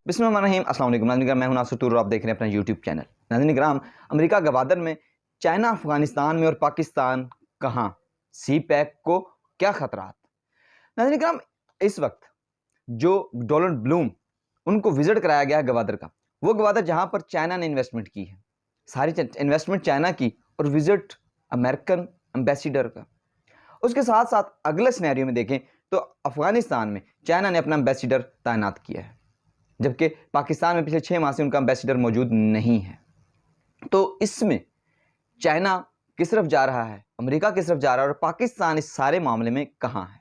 बिस्मिल्लाहिर्रहमानिर्रहीम। अस्सलाम वालेकुम नाज़रीन, मैं हूं नासिर टूर और आप देख रहे हैं अपना यूट्यूब चैनल। नाज़रीन कराम, अमेरिका गवादर में, चाइना अफगानिस्तान में और पाकिस्तान कहाँ, सी पैक को क्या खतरात। नाज़रीन कराम, इस वक्त जो डोनाल्ड ब्लूम उनको विजिट कराया गया है गवादर का, वो गवादर जहां पर चाइना ने इन्वेस्टमेंट की है, सारी इन्वेस्टमेंट चाइना की और विजिट अमेरिकन एम्बेसडर का। उसके साथ साथ अगले सिनेरियो में देखें तो अफगानिस्तान में चाइना ने अपना एम्बेसडर तैनात किया है, जबकि पाकिस्तान में पिछले 6 माह से उनका एम्बेसडर मौजूद नहीं है। तो इसमें चाइना किस तरफ जा रहा है, अमेरिका किस तरफ जा रहा है और पाकिस्तान इस सारे मामले में कहां है।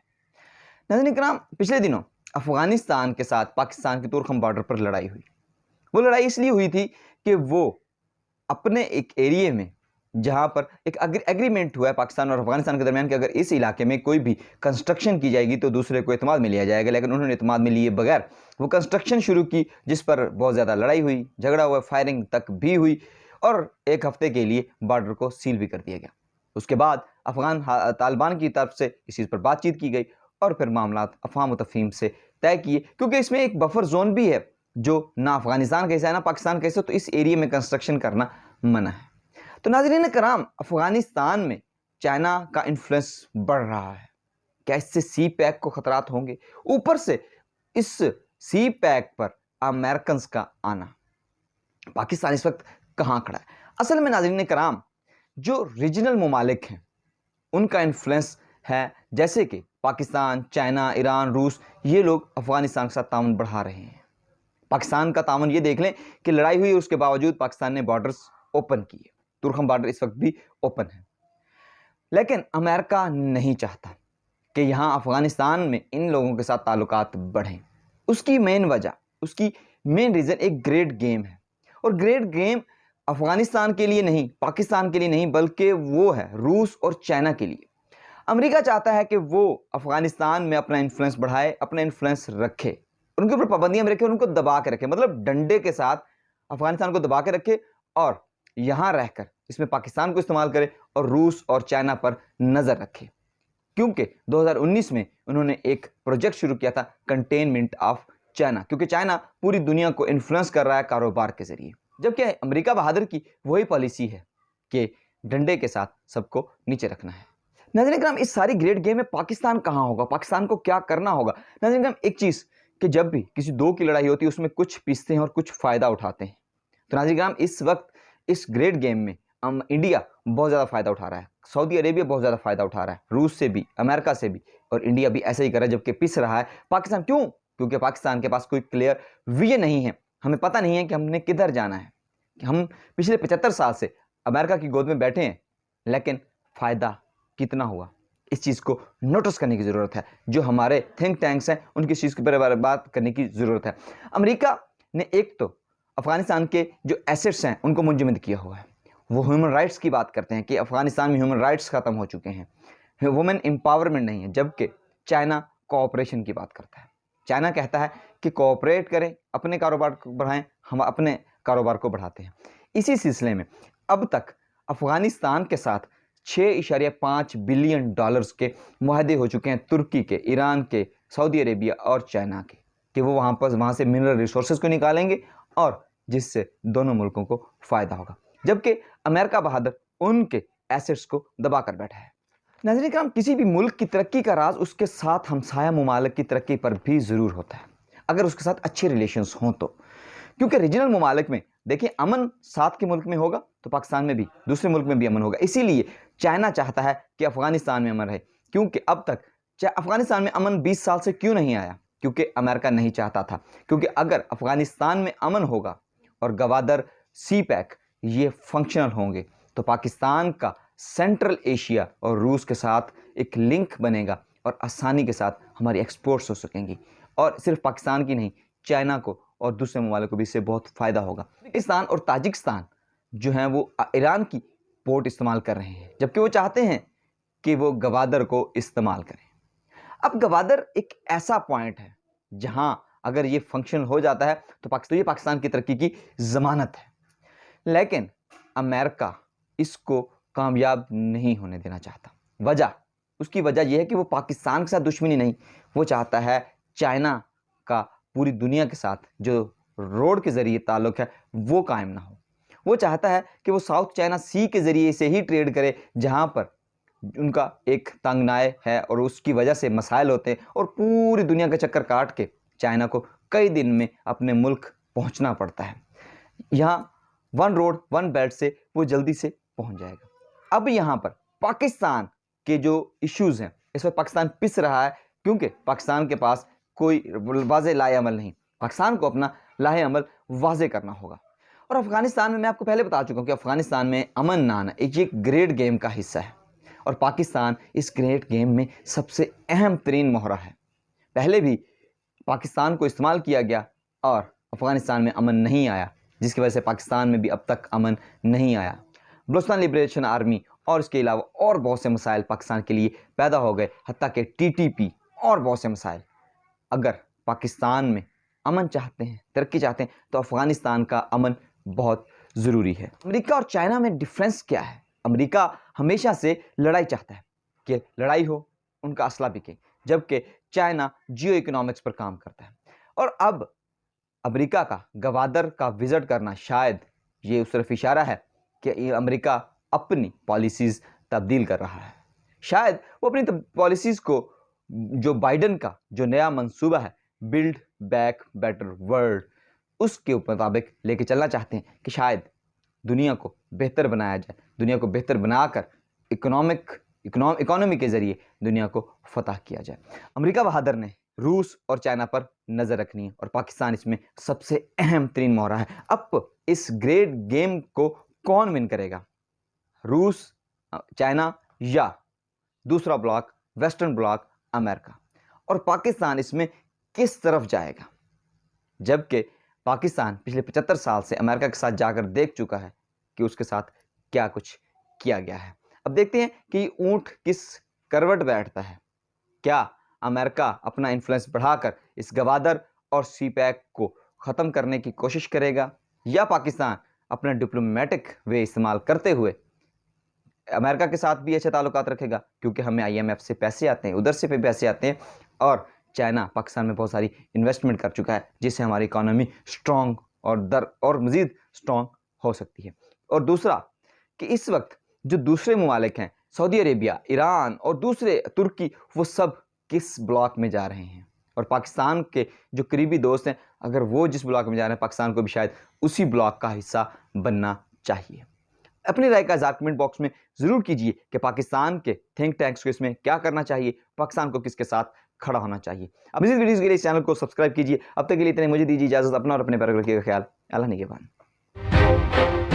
नाज़रीन इकराम, पिछले दिनों अफगानिस्तान के साथ पाकिस्तान के तुर्खम बॉर्डर पर लड़ाई हुई। वो लड़ाई इसलिए हुई थी कि वो अपने एक एरिया में, जहां पर एक एग्रीमेंट हुआ है पाकिस्तान और अफगानिस्तान के दरमियान कि अगर इस इलाके में कोई भी कंस्ट्रक्शन की जाएगी तो दूसरे को एतमाद में लिया जाएगा, लेकिन उन्होंने एतमाद में लिए बगैर वो कंस्ट्रक्शन शुरू की, जिस पर बहुत ज़्यादा लड़ाई हुई, झगड़ा हुआ, फायरिंग तक भी हुई और एक हफ्ते के लिए बॉर्डर को सील भी कर दिया गया। उसके बाद अफगान तालिबान की तरफ इस चीज़ पर बातचीत की गई और फिर मामला अफवाह तफहीम से तय किए, क्योंकि इसमें एक बफर जोन भी है जो ना अफगानिस्तान कैसा है ना पाकिस्तान कैसे, तो इस एरिया में कंस्ट्रक्शन करना मना है। तो नाज़रीन कराम, अफगानिस्तान में चाइना का इन्फ्लुएंस बढ़ रहा है। क्या इससे सी पैक को खतरात होंगे? ऊपर से इस सी पैक पर अमेरिकन का आना, पाकिस्तान इस वक्त कहां खड़ा है? असल में नाज़रीन कराम, जो रीजनल ममालिक हैं उनका इन्फ्लुएंस है, जैसे कि पाकिस्तान, चाइना, ईरान, रूस, ये लोग अफगानिस्तान के साथ ताउन बढ़ा रहे हैं। पाकिस्तान का ताउन ये देख लें कि लड़ाई हुई, उसके बावजूद पाकिस्तान ने बॉर्डर्स ओपन किए, तुर्खम बॉर्डर इस वक्त भी ओपन है। लेकिन अमेरिका नहीं चाहता कि यहां अफगानिस्तान में इन लोगों के साथ ताल्लुकात बढ़ें। उसकी मेन वजह, उसकी मेन रीज़न एक ग्रेट गेम है, और ग्रेट गेम अफगानिस्तान के लिए नहीं, पाकिस्तान के लिए नहीं, बल्कि वो है रूस और चाइना के लिए। अमेरिका चाहता है कि वो अफगानिस्तान में अपना इन्फ्लुएंस बढ़ाए, अपना इन्फ्लुएंस रखे, उनके ऊपर पाबंदियां रखे, उनको दबा के रखे, मतलब डंडे के साथ अफगानिस्तान को दबा के रखे और यहां रहकर इसमें पाकिस्तान को इस्तेमाल करे और रूस और चाइना पर नजर रखे। क्योंकि 2019 में उन्होंने एक प्रोजेक्ट शुरू किया था, कंटेनमेंट ऑफ चाइना, क्योंकि चाइना पूरी दुनिया को इन्फ्लुएंस कर रहा है कारोबार के जरिए, जबकि अमेरिका बहादुर की वही पॉलिसी है कि डंडे के साथ सबको नीचे रखना है। नाज़रीन कराम, इस सारी ग्रेट गेम में पाकिस्तान कहां होगा, पाकिस्तान को क्या करना होगा? नाज़रीन कराम, एक चीज कि जब भी किसी दो की लड़ाई होती है उसमें कुछ पीसते हैं और कुछ फायदा उठाते हैं। तो नाज़रीन कराम, इस वक्त इस ग्रेट गेम में इंडिया बहुत ज़्यादा फायदा उठा रहा है, सऊदी अरेबिया बहुत ज़्यादा फायदा उठा रहा है, रूस से भी, अमेरिका से भी, और इंडिया भी ऐसा ही कर रहा है, जबकि पिस रहा है पाकिस्तान। क्यों? क्योंकि पाकिस्तान के पास कोई क्लियर विजन नहीं है, हमें पता नहीं है कि हमने किधर जाना है। हम पिछले 75 साल से अमेरिका की गोद में बैठे हैं, लेकिन फ़ायदा कितना हुआ, इस चीज़ को नोटिस करने की ज़रूरत है। जो हमारे थिंक टैंक्स हैं उनकी इस चीज़ के बारे में बात करने की ज़रूरत है। अमेरिका ने एक तो अफगानिस्तान के जो एसेट्स हैं उनको मुंजमद किया हुआ है, वो ह्यूमन राइट्स की बात करते हैं कि अफगानिस्तान में ह्यूमन राइट्स ख़त्म हो चुके हैं, वुमेन एम्पावरमेंट नहीं है, जबकि चाइना कोऑपरेशन की बात करता है। चाइना कहता है कि कोऑपरेट करें, अपने कारोबार को बढ़ाएं, हम अपने कारोबार को बढ़ाते हैं। इसी सिलसिले में अब तक अफगानिस्तान के साथ 6.5 बिलियन डॉलर्स के मुआहदे हो चुके हैं, तुर्की के, ईरान के, सऊदी अरेबिया और चाइना के, कि वो वहाँ से मिनरल रिसोर्सेज को निकालेंगे और जिससे दोनों मुल्कों को फ़ायदा होगा, जबकि अमेरिका बहादुर उनके एसेट्स को दबा कर बैठा है। नाज़रीन कराम, किसी भी मुल्क की तरक्की का राज उसके साथ हमसाया ममालिक की तरक्की पर भी ज़रूर होता है, अगर उसके साथ अच्छे रिलेशंस हों तो। क्योंकि रीजनल ममालिक में देखिए, अमन साथ के मुल्क में होगा तो पाकिस्तान में भी, दूसरे मुल्क में भी अमन होगा। इसीलिए चाइना चाहता है कि अफगानिस्तान में अमन रहे, क्योंकि अब तक अफगानिस्तान में अमन 20 साल से क्यों नहीं आया? क्योंकि अमेरिका नहीं चाहता था। क्योंकि अगर अफगानिस्तान में अमन होगा और गवादर, सी पैक ये फंक्शनल होंगे तो पाकिस्तान का सेंट्रल एशिया और रूस के साथ एक लिंक बनेगा और आसानी के साथ हमारी एक्सपोर्ट्स हो सकेंगी, और सिर्फ पाकिस्तान की नहीं, चाइना को और दूसरे ममालिक को भी इससे बहुत फ़ायदा होगा। पाकिस्तान और ताजिकिस्तान जो हैं वो ईरान की पोर्ट इस्तेमाल कर रहे हैं, जबकि वो चाहते हैं कि वो गवादर को इस्तेमाल करें। अब गवादर एक ऐसा पॉइंट है जहां अगर ये फंक्शन हो जाता है तो ये पाकिस्तान की तरक्की की ज़मानत है, लेकिन अमेरिका इसको कामयाब नहीं होने देना चाहता। उसकी वजह यह है कि वो पाकिस्तान के साथ दुश्मनी नहीं, वो चाहता है चाइना का पूरी दुनिया के साथ जो रोड के ज़रिए ताल्लुक़ है वो कायम ना हो। वो चाहता है कि वो साउथ चाइना सी के ज़रिए से ही ट्रेड करे, जहाँ पर उनका एक तंगनाए है और उसकी वजह से मसाइल होते हैं और पूरी दुनिया का चक्कर काट के चाइना को कई दिन में अपने मुल्क पहुंचना पड़ता है। यहाँ वन रोड वन बेल्ट से वो जल्दी से पहुंच जाएगा। अब यहाँ पर पाकिस्तान के जो इश्यूज़ हैं, इस पर पाकिस्तान पिस रहा है, क्योंकि पाकिस्तान के पास कोई वाज़ेह लाए अमल नहीं। पाकिस्तान को अपना लाहे अमल वाज़ेह करना होगा। और अफ़गानिस्तान में मैं आपको पहले बता चुका हूँ कि अफ़गानिस्तान में अमन ना आना एक ग्रेट गेम का हिस्सा है और पाकिस्तान इस ग्रेट गेम में सबसे अहम तरीन मोहरा है। पहले भी पाकिस्तान को इस्तेमाल किया गया और अफ़गानिस्तान में अमन नहीं आया, जिसकी वजह से पाकिस्तान में भी अब तक अमन नहीं आया। बलूचिस्तान लिबरेशन आर्मी और इसके अलावा और बहुत से मसाइल पाकिस्तान के लिए पैदा हो गए, हत्ता कि TTP और बहुत से मसाइल। अगर पाकिस्तान में अमन चाहते हैं, तरक्की चाहते हैं, तो अफ़गानिस्तान का अमन बहुत ज़रूरी है। अमेरिका और चाइना में डिफरेंस क्या है? अमेरिका हमेशा से लड़ाई चाहता है कि लड़ाई हो, उनका असला बिके, जबकि चाइना जियो इकोनॉमिक्स पर काम करता है। और अब अमेरिका का गवादर का विज़िट करना शायद ये उस तरफ इशारा है कि अमेरिका अपनी पॉलिसीज़ तब्दील कर रहा है। शायद वो अपनी पॉलिसीज़ को, जो बाइडन का जो नया मंसूबा है बिल्ड बैक बेटर वर्ल्ड, उसके मुताबिक लेके चलना चाहते हैं कि शायद दुनिया को बेहतर बनाया जाए, दुनिया को बेहतर बनाकर इकोनॉमी के ज़रिए दुनिया को फतह किया जाए। अमेरिका बहादुर ने रूस और चाइना पर नज़र रखनी है और पाकिस्तान इसमें सबसे अहम तरीन मोहरा है। अब इस ग्रेट गेम को कौन विन करेगा? रूस, चाइना या दूसरा ब्लॉक वेस्टर्न ब्लॉक अमेरिका? और पाकिस्तान इसमें किस तरफ जाएगा? जबकि पाकिस्तान पिछले 75 साल से अमेरिका के साथ जाकर देख चुका है कि उसके साथ क्या कुछ किया गया है। अब देखते हैं कि ऊंट किस करवट बैठता है। क्या अमेरिका अपना इन्फ्लुएंस बढ़ाकर इस गवादर और CPEC को ख़त्म करने की कोशिश करेगा, या पाकिस्तान अपना डिप्लोमेटिक वे इस्तेमाल करते हुए अमेरिका के साथ भी अच्छे ताल्लुकात रखेगा, क्योंकि हमें IMF से पैसे आते हैं, उधर से भी पैसे आते हैं, और चाइना पाकिस्तान में बहुत सारी इन्वेस्टमेंट कर चुका है, जिससे हमारी इकोनॉमी स्ट्रॉन्ग और मज़ीद स्ट्रॉन्ग हो सकती है। और दूसरा कि इस वक्त जो दूसरे ममालिक हैं, सऊदी अरेबिया, ईरान और दूसरे तुर्की, वो सब किस ब्लॉक में जा रहे हैं? और पाकिस्तान के जो करीबी दोस्त हैं, अगर वो जिस ब्लॉक में जा रहे हैं, पाकिस्तान को भी शायद उसी ब्लॉक का हिस्सा बनना चाहिए। अपनी राय का इज़हार कमेंट बॉक्स में ज़रूर कीजिए कि पाकिस्तान के थिंक टैंक्स को इसमें क्या करना चाहिए, पाकिस्तान को किसके साथ खड़ा होना चाहिए। अब इस वीडियोज़ के लिए इस चैनल को सब्सक्राइब कीजिए। अब तक के लिए इतने, मुझे दीजिए इजाज़त। अपना और अपने परिवार का ख्याल। अल्लाह निगहबान।